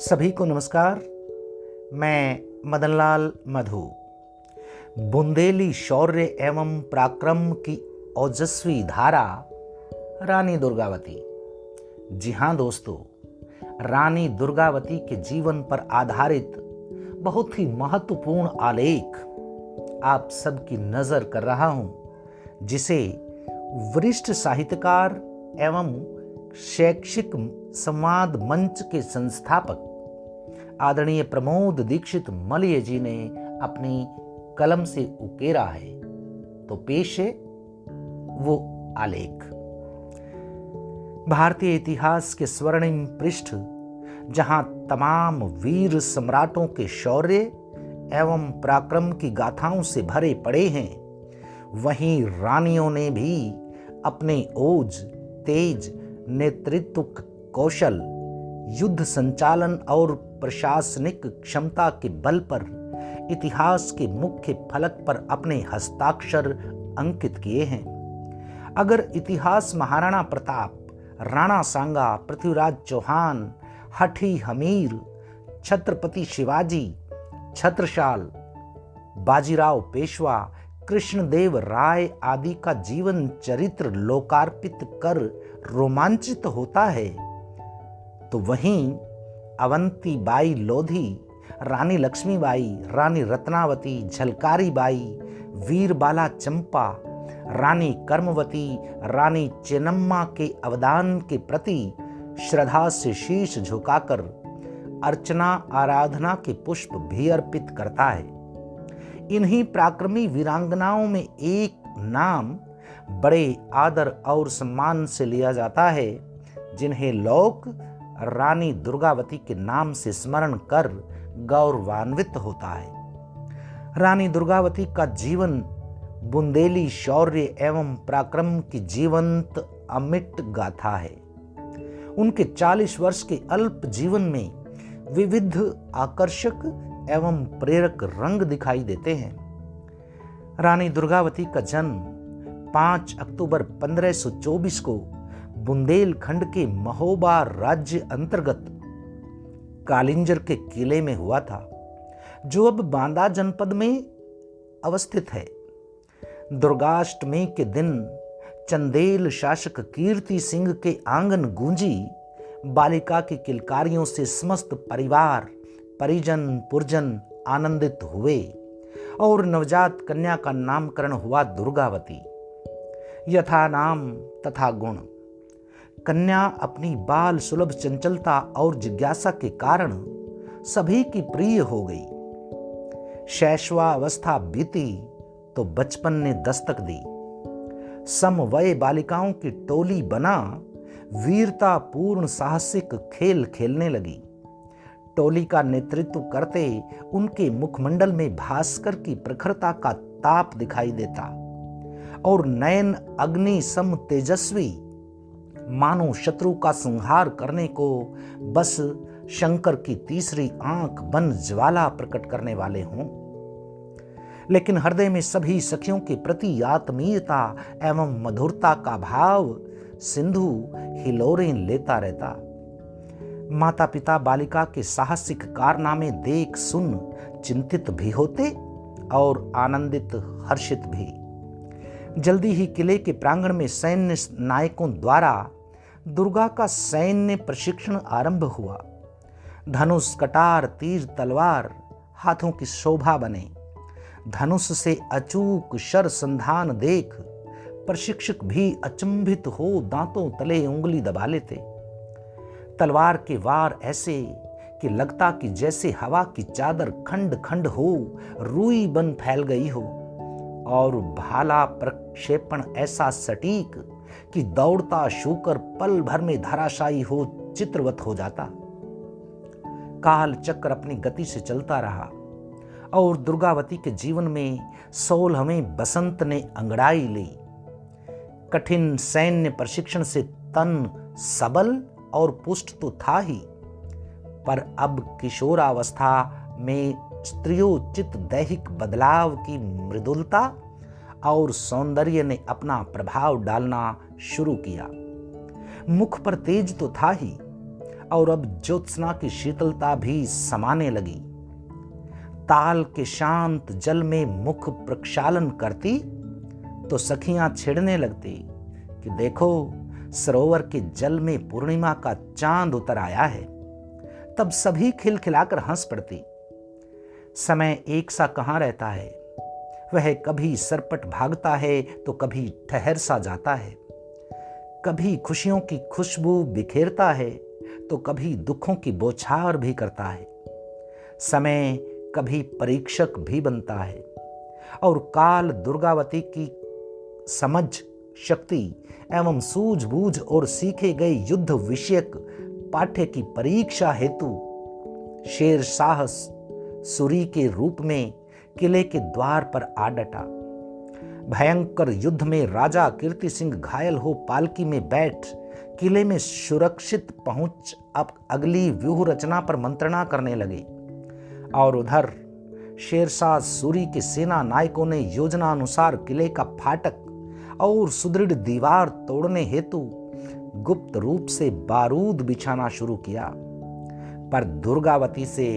सभी को नमस्कार। मैं मदनलाल मधु। बुंदेली शौर्य एवं पराक्रम की ओजस्वी धारा रानी दुर्गावती। जी हाँ दोस्तों, रानी दुर्गावती के जीवन पर आधारित बहुत ही महत्वपूर्ण आलेख आप सबकी नजर कर रहा हूं, जिसे वरिष्ठ साहित्यकार एवं शैक्षिक संवाद मंच के संस्थापक आदरणीय प्रमोद दीक्षित मलय जी ने अपनी कलम से उकेरा है। तो पेश है वो आलेख। भारतीय इतिहास के स्वर्णिम पृष्ठ जहां तमाम वीर सम्राटों के शौर्य एवं पराक्रम की गाथाओं से भरे पड़े हैं, वहीं रानियों ने भी अपने ओज, तेज, नेतृत्व कौशल, युद्ध संचालन और प्रशासनिक क्षमता के बल पर इतिहास के मुख्य फलक पर अपने हस्ताक्षर अंकित किए हैं। अगर इतिहास महाराणा प्रताप, राणा सांगा, पृथ्वीराज चौहान, हठी हमीर, छत्रपति शिवाजी, छत्रसाल, बाजीराव पेशवा, कृष्णदेव राय आदि का जीवन चरित्र लोकार्पित कर रोमांचित होता है, तो वहीं अवंती बाई लोधी, रानी लक्ष्मीबाई, रानी रत्नावती, झलकारी बाई, वीरबाला चंपा, रानी कर्मवती, रानी चेन्नम्मा के अवदान के प्रति श्रद्धा से शीश झुकाकर अर्चना आराधना के पुष्प भी अर्पित करता है। इन्हीं पराक्रमी वीरांगनाओं में एक नाम बड़े आदर और सम्मान से लिया जाता है, जिन्हें लोग रानी दुर्गावती के नाम से स्मरण कर गौरवान्वित होता है। रानी दुर्गावती का जीवन बुंदेली शौर्य एवं पराक्रम की जीवंत अमिट गाथा है। उनके 40 वर्ष के अल्प जीवन में विविध आकर्षक एवं प्रेरक रंग दिखाई देते हैं। रानी दुर्गावती का जन्म 5 अक्टूबर 1524 को बुंदेलखंड के महोबा राज्य अंतर्गत कालिंजर के किले में हुआ था, जो अब बांदा जनपद में अवस्थित है। दुर्गाष्टमी के दिन चंदेल शासक कीर्ति सिंह के आंगन गूंजी बालिका की किलकारियों से समस्त परिवार, परिजन, पुरजन आनंदित हुए और नवजात कन्या का नामकरण हुआ दुर्गावती। यथा नाम तथा गुण। कन्या अपनी बाल सुलभ चंचलता और जिज्ञासा के कारण सभी की प्रिय हो गई। शैशवावस्था बीती तो बचपन ने दस्तक दी। समवय बालिकाओं की टोली बना वीरता पूर्ण साहसिक खेल खेलने लगी। टोली का नेतृत्व करते उनके मुखमंडल में भास्कर की प्रखरता का ताप दिखाई देता और नयन अग्नि सम तेजस्वी, मानो शत्रु का संहार करने को बस शंकर की तीसरी आंख बन ज्वाला प्रकट करने वाले हों। लेकिन हृदय में सभी सखियों के प्रति आत्मीयता एवं मधुरता का भाव सिंधु हिलोरें लेता रहता। माता पिता बालिका के साहसिक कारनामे देख सुन चिंतित भी होते और आनंदित हर्षित भी। जल्दी ही किले के प्रांगण में सैन्य नायकों द्वारा दुर्गा का सैन्य प्रशिक्षण आरंभ हुआ। धनुष, कटार, तीर, तलवार हाथों की शोभा बने। धनुष से अचूक शर संधान देख प्रशिक्षक भी अचंभित हो दांतों तले उंगली दबा लेते। तलवार के वार ऐसे कि लगता कि जैसे हवा की चादर खंड खंड हो रुई बन फैल गई हो, और भाला प्रक्षेपण ऐसा सटीक कि दौड़ता शूकर पल भर में धराशायी हो चित्रवत हो जाता। काल चक्र अपनी गति से चलता रहा और दुर्गावती के जीवन में 16वें बसंत ने अंगड़ाई ली। कठिन सैन्य प्रशिक्षण से तन सबल और पुष्ट तो था ही, पर अब किशोरावस्था में स्त्रियोचित दैहिक बदलाव की मृदुलता और सौंदर्य ने अपना प्रभाव डालना शुरू किया। मुख पर तेज तो था ही, और अब ज्योत्सना की शीतलता भी समाने लगी। ताल के शांत जल में मुख प्रक्षालन करती तो सखियां छेड़ने लगती कि देखो, सरोवर के जल में पूर्णिमा का चांद उतर आया है। तब सभी खिलखिलाकर हंस पड़ती। समय एक सा कहाँ रहता है, वह कभी सरपट भागता है तो कभी ठहर सा जाता है, कभी खुशियों की खुशबू बिखेरता है तो कभी दुखों की बौछार भी करता है। समय कभी परीक्षक भी बनता है और काल दुर्गावती की समझ शक्ति एवं सूझबूझ और सीखे गए युद्ध विषयक पाठ्य की परीक्षा हेतु शेर शाह सूरी के रूप में किले के द्वार पर आ डटा। भयंकर युद्ध में राजा कीर्ति सिंह घायल हो पालकी में बैठ किले में सुरक्षित पहुंच अब अगली व्यूह रचना पर मंत्रणा करने लगे। और उधर शेरशाह सूरी के सेना नायकों ने योजना अनुसार किले का फाटक और सुदृढ़ दीवार तोड़ने हेतु गुप्त रूप से बारूद बिछाना शुरू किया। पर दुर्गावती से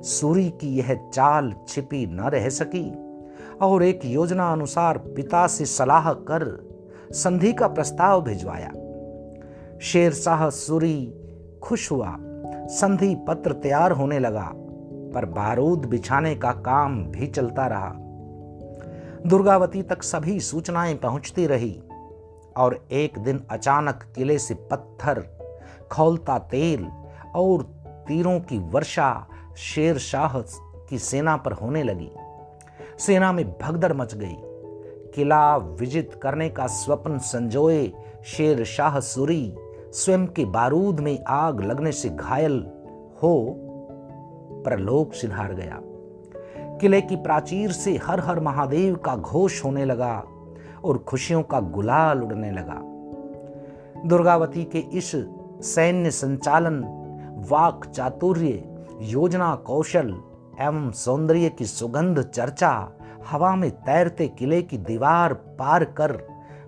सूरी की यह चाल छिपी न रह सकी और एक योजना अनुसार पिता से सलाह कर संधि का प्रस्ताव भिजवाया। शेरशाह सूरी खुश हुआ, संधि पत्र तैयार होने लगा, पर बारूद बिछाने का काम भी चलता रहा। दुर्गावती तक सभी सूचनाएं पहुंचती रही और एक दिन अचानक किले से पत्थर, खौलता तेल और तीरों की वर्षा शेरशाह की सेना पर होने लगी। सेना में भगदड़ मच गई। किला विजित करने का स्वप्न संजोए शेरशाह सूरी स्वयं के बारूद में आग लगने से घायल हो परलोक सिधार गया। किले की प्राचीर से हर हर महादेव का घोष होने लगा और खुशियों का गुलाल उड़ने लगा। दुर्गावती के इस सैन्य संचालन, वाक चातुर्य, योजना कौशल एवं सौंदर्य की सुगंध चर्चा हवा में तैरते किले की दीवार पार कर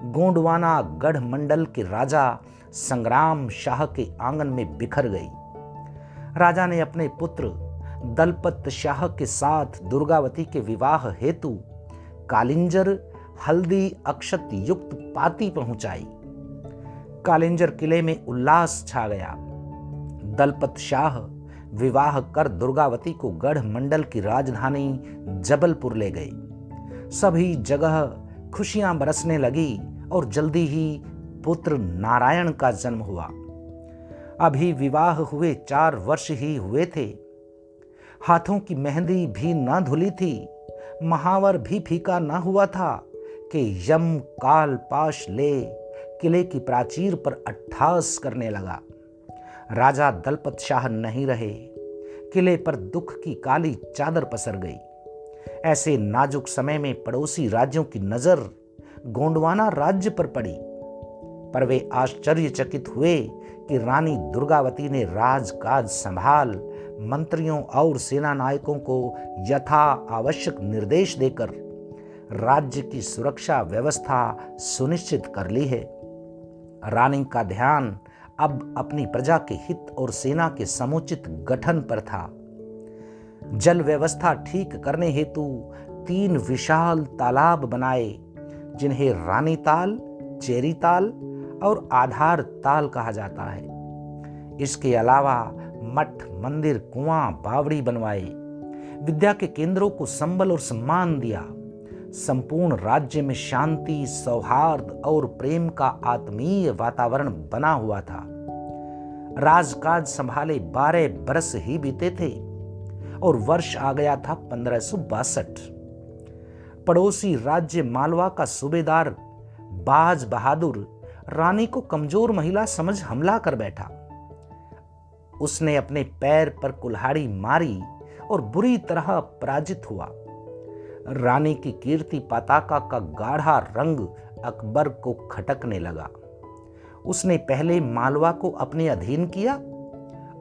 गोंडवाना गढ़ मंडल के राजा संग्राम शाह के आंगन में बिखर गई। राजा ने अपने पुत्र दलपत शाह के साथ दुर्गावती के विवाह हेतु कालिंजर, हल्दी, अक्षत युक्त पाती पहुंचाई। कालिंजर किले में उल्लास छा गया। दलपत शाह विवाह कर दुर्गावती को गढ़ मंडल की राजधानी जबलपुर ले गए। सभी जगह खुशियां बरसने लगी और जल्दी ही पुत्र नारायण का जन्म हुआ। अभी विवाह हुए 4 वर्ष ही हुए थे। हाथों की मेहंदी भी न धुली थी, महावर भी फीका न हुआ था कि यम काल पाश ले किले की प्राचीर पर अट्ठास करने लगा। राजा दलपत शाह नहीं रहे। किले पर दुख की काली चादर पसर गई। ऐसे नाजुक समय में पड़ोसी राज्यों की नजर गोंडवाना राज्य पर पड़ी, पर वे आश्चर्यचकित हुए कि रानी दुर्गावती ने राजकाज संभाल मंत्रियों और सेना नायकों को यथा आवश्यक निर्देश देकर राज्य की सुरक्षा व्यवस्था सुनिश्चित कर ली है। रानी का ध्यान अब अपनी प्रजा के हित और सेना के समुचित गठन पर था। जल व्यवस्था ठीक करने हेतु 3 विशाल तालाब बनाए, जिन्हें रानी ताल, चेरी ताल और आधार ताल कहा जाता है। इसके अलावा मठ, मंदिर, कुआं, बावड़ी बनवाए। विद्या के केंद्रों को संबल और सम्मान दिया। संपूर्ण राज्य में शांति, सौहार्द और प्रेम का आत्मीय वातावरण बना हुआ था। राजकाज संभाले 12 बरस ही बीते थे और वर्ष आ गया था 1562। पड़ोसी राज्य मालवा का सूबेदार बाज बहादुर रानी को कमजोर महिला समझ हमला कर बैठा। उसने अपने पैर पर कुल्हाड़ी मारी और बुरी तरह पराजित हुआ। रानी की कीर्ति पताका का गाढ़ा रंग अकबर को खटकने लगा। उसने पहले मालवा को अपने अधीन किया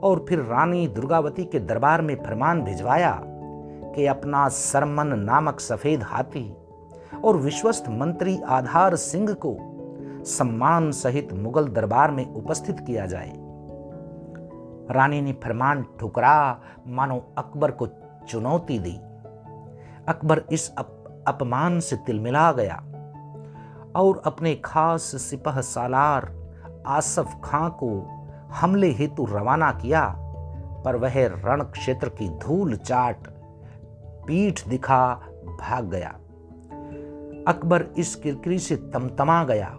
और फिर रानी दुर्गावती के दरबार में फरमान भिजवाया कि अपना सरमन नामक सफेद हाथी और विश्वस्त मंत्री आधार सिंह को सम्मान सहित मुगल दरबार में उपस्थित किया जाए। रानी ने फरमान ठुकरा मानो अकबर को चुनौती दी। अकबर इस अपमान से तिलमिला गया और अपने खास सिपह सालार आसफ खां को हमले हेतु रवाना किया, पर वह रण क्षेत्र की धूल चाट पीठ दिखा भाग गया। अकबर इस किरकिरी से तमतमा गया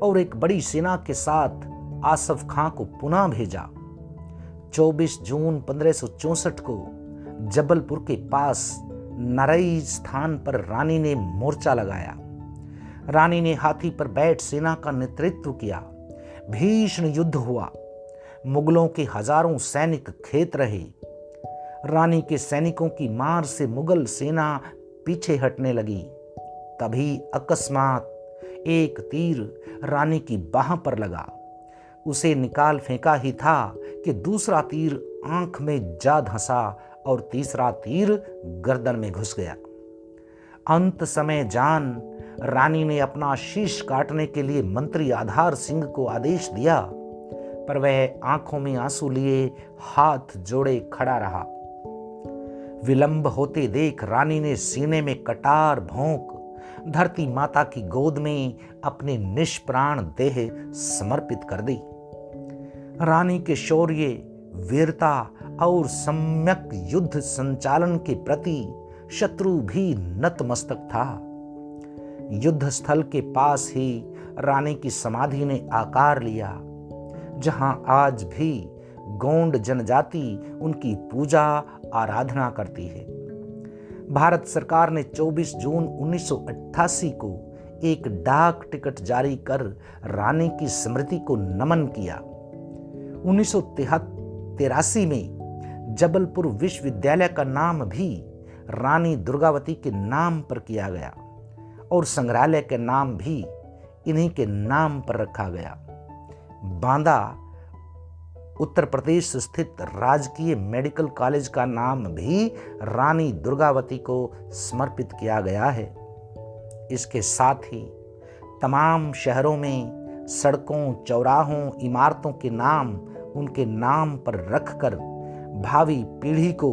और एक बड़ी सेना के साथ आसफ खां को पुनः भेजा। 24 जून 1564 को जबलपुर के पास नरई स्थान पर रानी ने मोर्चा लगाया। रानी ने हाथी पर बैठ सेना का नेतृत्व किया। भीषण युद्ध हुआ। मुगलों के हजारों सैनिक खेत रहे। रानी के सैनिकों की मार से मुगल सेना पीछे हटने लगी। तभी अकस्मात एक तीर रानी की बाह पर लगा। उसे निकाल फेंका ही था कि दूसरा तीर आंख में जा धंसा और तीसरा तीर गर्दन में घुस गया। अंत समय जान रानी ने अपना शीश काटने के लिए मंत्री आधार सिंह को आदेश दिया, पर वह आंखों में आंसू लिए हाथ जोड़े खड़ा रहा। विलंब होते देख रानी ने सीने में कटार भोंक धरती माता की गोद में अपने निष्प्राण देह समर्पित कर दी। रानी के शौर्य, वीरता और सम्यक युद्ध संचालन के प्रति शत्रु भी नतमस्तक था। युद्ध स्थल के पास ही रानी की समाधि ने आकार लिया, जहां आज भी गोंड जनजाति उनकी पूजा आराधना करती है। भारत सरकार ने 24 जून 1988 को एक डाक टिकट जारी कर रानी की स्मृति को नमन किया। 1983 में जबलपुर विश्वविद्यालय का नाम भी रानी दुर्गावती के नाम पर किया गया और संग्रहालय के नाम भी इन्हीं के नाम पर रखा गया। बांदा उत्तर प्रदेश स्थित राजकीय मेडिकल कॉलेज का नाम भी रानी दुर्गावती को समर्पित किया गया है। इसके साथ ही तमाम शहरों में सड़कों, चौराहों, इमारतों के नाम उनके नाम पर रखकर भावी पीढ़ी को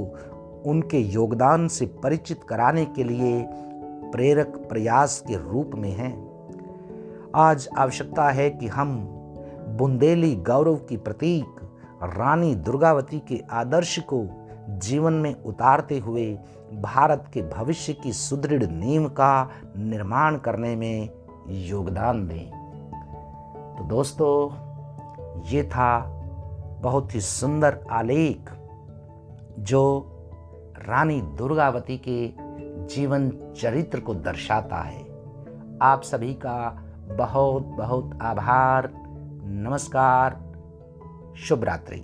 उनके योगदान से परिचित कराने के लिए प्रेरक प्रयास के रूप में हैं। आज आवश्यकता है कि हम बुंदेली गौरव की प्रतीक रानी दुर्गावती के आदर्श को जीवन में उतारते हुए भारत के भविष्य की सुदृढ़ नींव का निर्माण करने में योगदान दें। तो दोस्तों, ये था बहुत ही सुंदर आलेख जो रानी दुर्गावती के जीवन चरित्र को दर्शाता है। आप सभी का बहुत बहुत आभार। नमस्कार। शुभ रात्रि।